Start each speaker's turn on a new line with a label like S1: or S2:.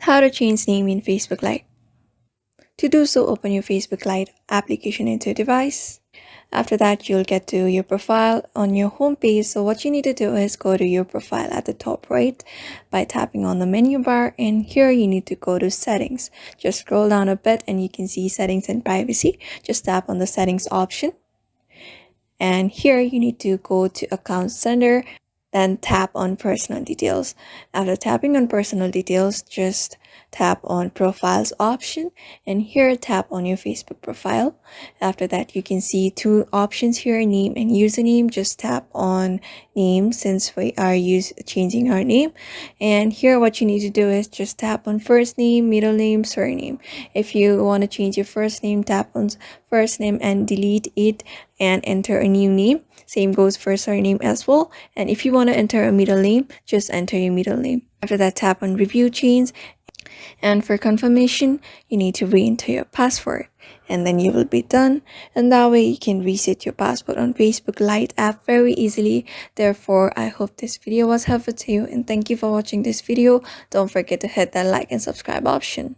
S1: How to change name in Facebook Lite. To do so, open your Facebook Lite application into your device. After that, you'll get to your profile on your home page. So what you need to do is go to your profile at the top right by tapping on the menu bar, and here you need to go to settings. Just scroll down a bit and you can see settings and privacy. Just tap on the settings option, and here you need to go to account center, then tap on personal details. After tapping on personal details, just tap on profiles option, and here tap on your Facebook profile. After that, you can see two options here, name and username. Just tap on name since we are changing our name. And here what you need to do is just tap on first name, middle name, surname. If you want to change your first name, tap on first name and delete it and enter a new name. Same goes for surname as well. And if you want to enter a middle name, just enter your middle name. After that, tap on review change, and for confirmation you need to re-enter your password, and then you will be done. And that way you can reset your password on Facebook Lite app very easily. Therefore, I hope this video was helpful to you, and thank you for watching this video. Don't forget to hit that like and subscribe option.